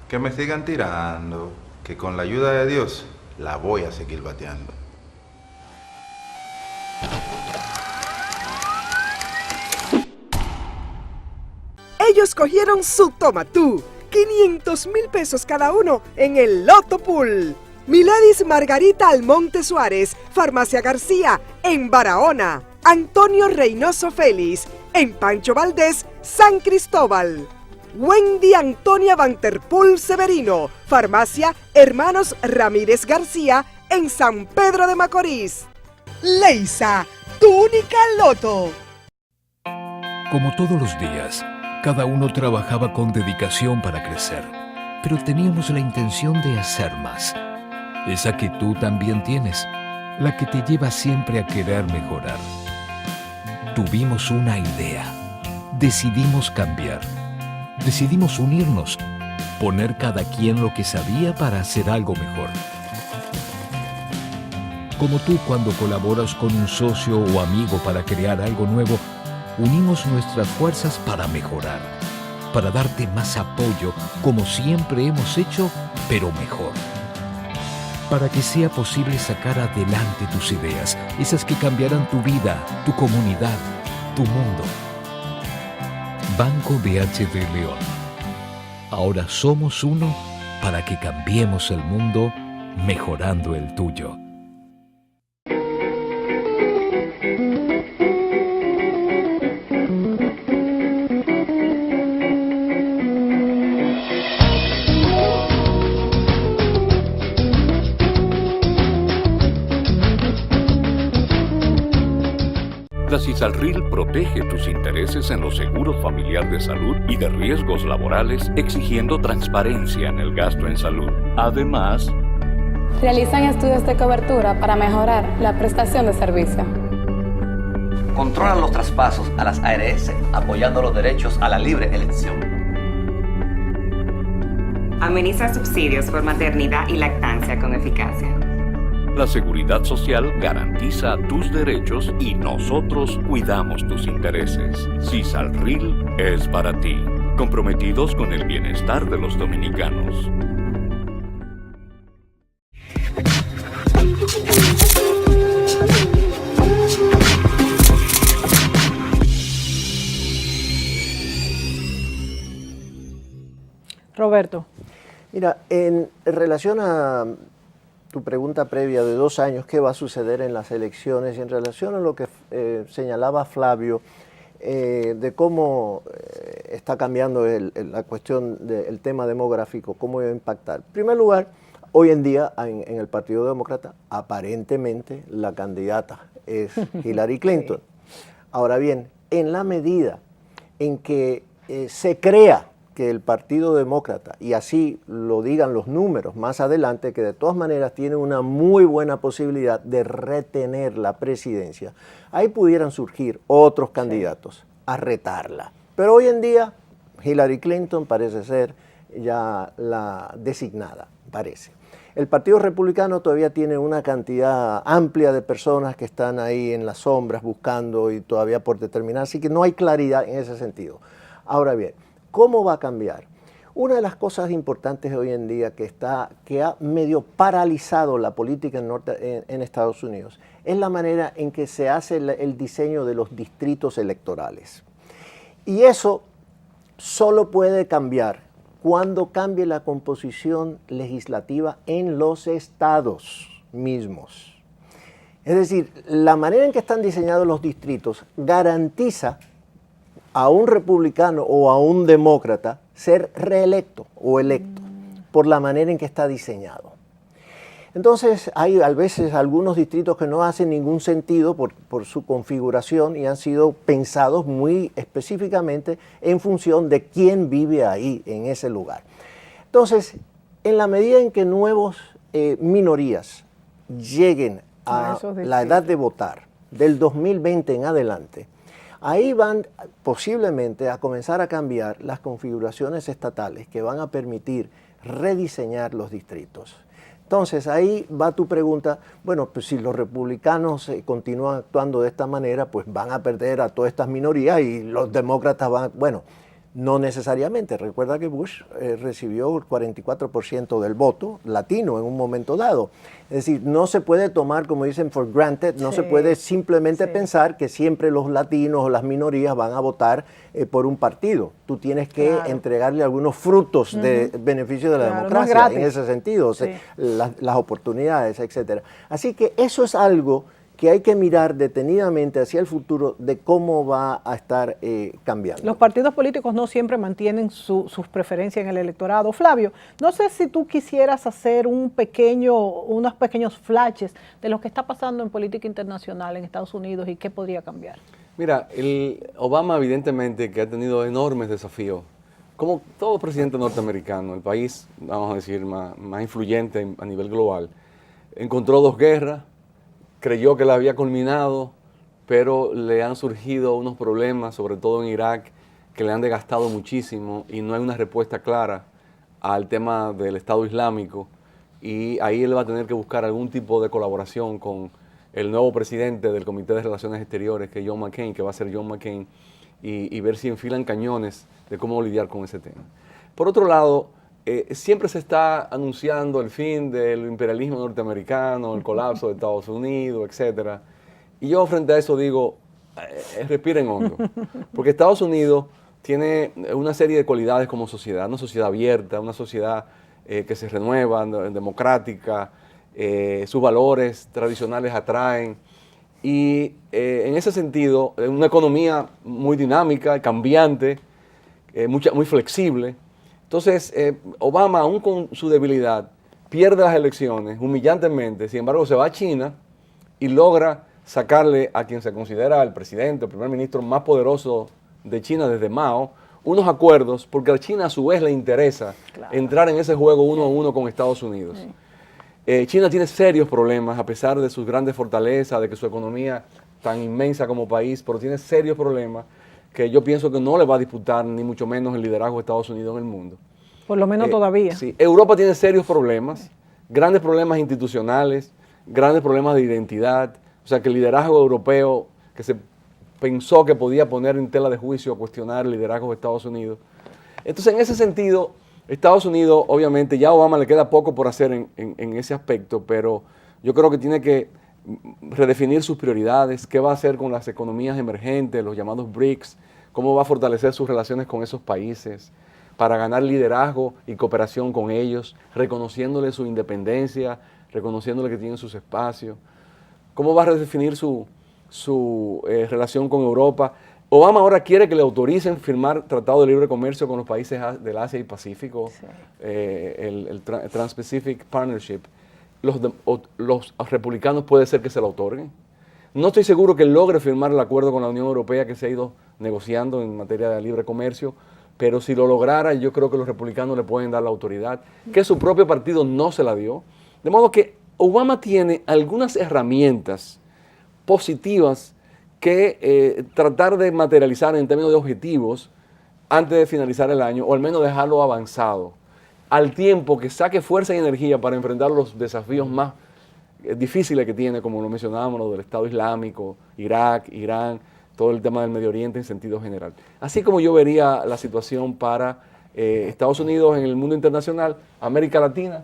Que me sigan tirando, que con la ayuda de Dios la voy a seguir bateando. Ellos cogieron su tomatú, 500,000 pesos cada uno en el Loto Pool. Miledis Margarita Almonte Suárez, Farmacia García, en Barahona. Antonio Reynoso Félix, en Pancho Valdés, San Cristóbal. Wendy Antonia Vanterpool Severino, Farmacia Hermanos Ramírez García, en San Pedro de Macorís. Leisa, tu única loto. Como todos los días, cada uno trabajaba con dedicación para crecer, pero teníamos la intención de hacer más. Esa que tú también tienes, la que te lleva siempre a querer mejorar. Tuvimos una idea, decidimos cambiar. Decidimos unirnos, poner cada quien lo que sabía para hacer algo mejor. Como tú cuando colaboras con un socio o amigo para crear algo nuevo, unimos nuestras fuerzas para mejorar, para darte más apoyo como siempre hemos hecho, pero mejor. Para que sea posible sacar adelante tus ideas, esas que cambiarán tu vida, tu comunidad, tu mundo. Banco BHD León. Ahora somos uno para que cambiemos el mundo mejorando el tuyo. La CISALRIL protege tus intereses en los seguros familiar de salud y de riesgos laborales, exigiendo transparencia en el gasto en salud. Además, Realizan estudios de cobertura para mejorar la prestación de servicio. Controlan los traspasos a las ARS, apoyando los derechos a la libre elección. Administra subsidios por maternidad y lactancia con eficacia. La Seguridad Social garantiza tus derechos y nosotros cuidamos tus intereses. CISALRIL es para ti, comprometidos con el bienestar de los dominicanos. Roberto. Mira, en relación a tu pregunta previa de 2 años, ¿qué va a suceder en las elecciones? Y en relación a lo que señalaba Flavio, de cómo está cambiando la cuestión del tema demográfico, cómo va a impactar. En primer lugar, hoy en día en el Partido Demócrata, aparentemente la candidata es Hillary Clinton. Ahora bien, en la medida en que se crea que el Partido Demócrata, y así lo digan los números más adelante, que de todas maneras tiene una muy buena posibilidad de retener la presidencia, ahí pudieran surgir otros candidatos a retarla. Pero hoy en día Hillary Clinton parece ser ya la designada, parece. El Partido Republicano todavía tiene una cantidad amplia de personas que están ahí en las sombras buscando y todavía por determinar, así que no hay claridad en ese sentido. Ahora bien, ¿cómo va a cambiar? Una de las cosas importantes hoy en día que ha medio paralizado la política en Estados Unidos es la manera en que se hace el diseño de los distritos electorales. Y eso solo puede cambiar cuando cambie la composición legislativa en los estados mismos. Es decir, la manera en que están diseñados los distritos garantiza a un republicano o a un demócrata ser reelecto o electo por la manera en que está diseñado. Entonces hay a veces algunos distritos que no hacen ningún sentido por su configuración y han sido pensados muy específicamente en función de quién vive ahí en ese lugar. Entonces, en la medida en que nuevos minorías lleguen a la edad de votar del 2020 en adelante, ahí van posiblemente a comenzar a cambiar las configuraciones estatales que van a permitir rediseñar los distritos. Entonces ahí va tu pregunta, bueno, pues si los republicanos continúan actuando de esta manera, pues van a perder a todas estas minorías y los demócratas van a... Bueno, no necesariamente. Recuerda que Bush recibió el 44% del voto latino en un momento dado. Es decir, no se puede tomar, como dicen, for granted, no se puede simplemente pensar que siempre los latinos o las minorías van a votar por un partido. Tú tienes que entregarle algunos frutos de beneficio de la democracia, en ese sentido, o sea, las oportunidades, etcétera. Así que eso es algo que hay que mirar detenidamente hacia el futuro de cómo va a estar cambiando. Los partidos políticos no siempre mantienen sus preferencias en el electorado. Flavio, no sé si tú quisieras hacer unos pequeños flashes de lo que está pasando en política internacional en Estados Unidos y qué podría cambiar. Mira, Obama evidentemente que ha tenido enormes desafíos. Como todo presidente norteamericano, el país, vamos a decir, más influyente a nivel global, encontró 2 guerras, creyó que la había culminado, pero le han surgido unos problemas, sobre todo en Irak, que le han desgastado muchísimo y no hay una respuesta clara al tema del Estado Islámico. Y ahí él va a tener que buscar algún tipo de colaboración con el nuevo presidente del Comité de Relaciones Exteriores, que es John McCain, que va a ser John McCain, y ver si enfilan cañones de cómo lidiar con ese tema. Por otro lado, siempre se está anunciando el fin del imperialismo norteamericano, el colapso de Estados Unidos, etc. Y yo frente a eso digo, respiren hondo, porque Estados Unidos tiene una serie de cualidades como sociedad, una sociedad abierta, una sociedad que se renueva, democrática, sus valores tradicionales atraen, y en ese sentido, una economía muy dinámica, cambiante, muy flexible. Entonces, Obama, aún con su debilidad, pierde las elecciones humillantemente, sin embargo se va a China y logra sacarle a quien se considera el presidente, el primer ministro más poderoso de China desde Mao, unos acuerdos, porque a China a su vez le interesa entrar en ese juego 1-1 con Estados Unidos. China tiene serios problemas, a pesar de sus grandes fortalezas, de que su economía tan inmensa como país, pero tiene serios problemas que yo pienso que no le va a disputar ni mucho menos el liderazgo de Estados Unidos en el mundo. Por lo menos todavía. Sí, Europa tiene serios problemas, grandes problemas institucionales, grandes problemas de identidad, o sea que el liderazgo europeo que se pensó que podía poner en tela de juicio o cuestionar el liderazgo de Estados Unidos. Entonces, en ese sentido, Estados Unidos, obviamente, ya a Obama le queda poco por hacer en ese aspecto, pero yo creo que tiene que redefinir sus prioridades, qué va a hacer con las economías emergentes, los llamados BRICS, cómo va a fortalecer sus relaciones con esos países para ganar liderazgo y cooperación con ellos, reconociéndole su independencia, reconociéndole que tienen sus espacios, cómo va a redefinir su relación con Europa. Obama ahora quiere que le autoricen firmar tratado de libre comercio con los países del Asia y Pacífico, sí. El Trans-Pacific Partnership. Los republicanos puede ser que se lo otorguen. No estoy seguro que logre firmar el acuerdo con la Unión Europea que se ha ido negociando en materia de libre comercio, pero si lo lograra, yo creo que los republicanos le pueden dar la autoridad, que su propio partido no se la dio. De modo que Obama tiene algunas herramientas positivas que tratar de materializar en términos de objetivos antes de finalizar el año, o al menos dejarlo avanzado, al tiempo que saque fuerza y energía para enfrentar los desafíos más difíciles que tiene, como lo mencionábamos, lo del Estado Islámico, Irak, Irán, todo el tema del Medio Oriente en sentido general. Así como yo vería la situación para Estados Unidos en el mundo internacional, América Latina,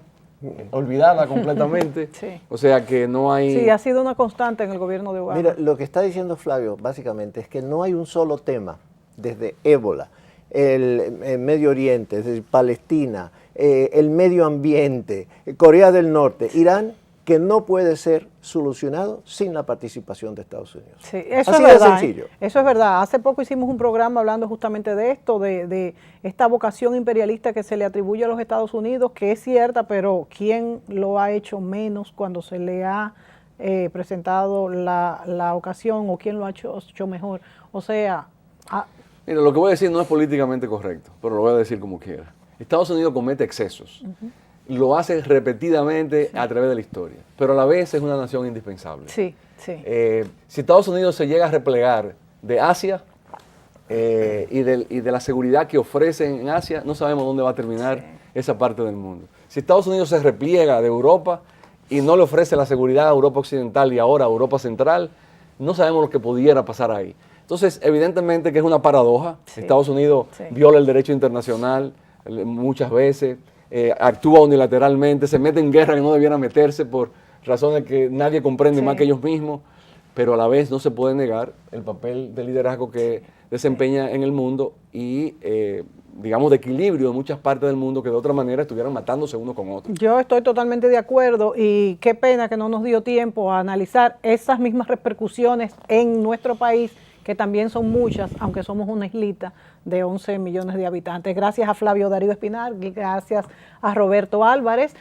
olvidada completamente, sí. O sea que no hay... Sí, ha sido una constante en el gobierno de Obama. Mira, lo que está diciendo Flavio básicamente es que no hay un solo tema, desde ébola, el Medio Oriente, desde Palestina, el medio ambiente, Corea del Norte, Irán, que no puede ser solucionado sin la participación de Estados Unidos. Sí, eso así es verdad, de sencillo. Eso es verdad. Hace poco hicimos un programa hablando justamente de esto, de esta vocación imperialista que se le atribuye a los Estados Unidos, que es cierta, pero ¿quién lo ha hecho menos cuando se le ha presentado la ocasión, o quién lo ha hecho mejor? O sea... Mira, lo que voy a decir no es políticamente correcto, pero lo voy a decir como quiera. Estados Unidos comete excesos. Lo hace repetidamente a través de la historia, pero a la vez es una nación indispensable. Sí, sí. Si Estados Unidos se llega a replegar de Asia y de la seguridad que ofrece en Asia, no sabemos dónde va a terminar esa parte del mundo. Si Estados Unidos se repliega de Europa y no le ofrece la seguridad a Europa Occidental y ahora a Europa Central, no sabemos lo que pudiera pasar ahí. Entonces, evidentemente que es una paradoja. Sí. Estados Unidos viola el derecho internacional muchas veces, actúa unilateralmente, se mete en guerra que no debiera meterse por razones que nadie comprende más que ellos mismos, pero a la vez no se puede negar el papel de liderazgo que desempeña en el mundo y, digamos, de equilibrio en muchas partes del mundo que de otra manera estuvieran matándose uno con otro. Yo estoy totalmente de acuerdo y qué pena que no nos dio tiempo a analizar esas mismas repercusiones en nuestro país, que también son muchas, aunque somos una islita de 11 millones de habitantes. Gracias a Flavio Darío Espinar, gracias a Roberto Álvarez.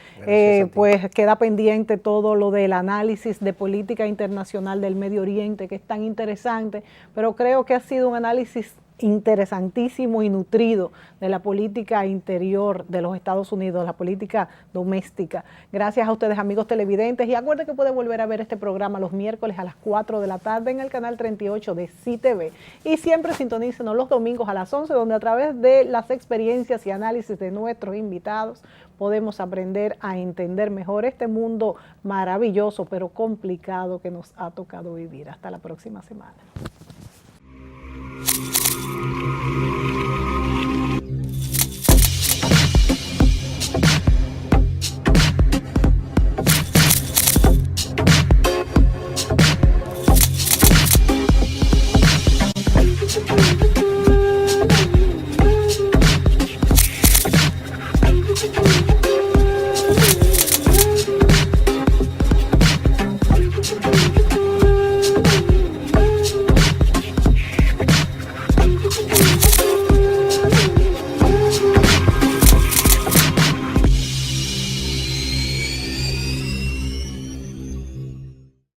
Pues queda pendiente todo lo del análisis de política internacional del Medio Oriente, que es tan interesante, pero creo que ha sido un análisis interesantísimo y nutrido de la política interior de los Estados Unidos, la política doméstica. Gracias a ustedes, amigos televidentes, y acuérdense que pueden volver a ver este programa los miércoles a las 4 de la tarde en el canal 38 de CTV, y siempre sintonícenos los domingos a las 11, donde a través de las experiencias y análisis de nuestros invitados podemos aprender a entender mejor este mundo maravilloso pero complicado que nos ha tocado vivir. Hasta la próxima semana.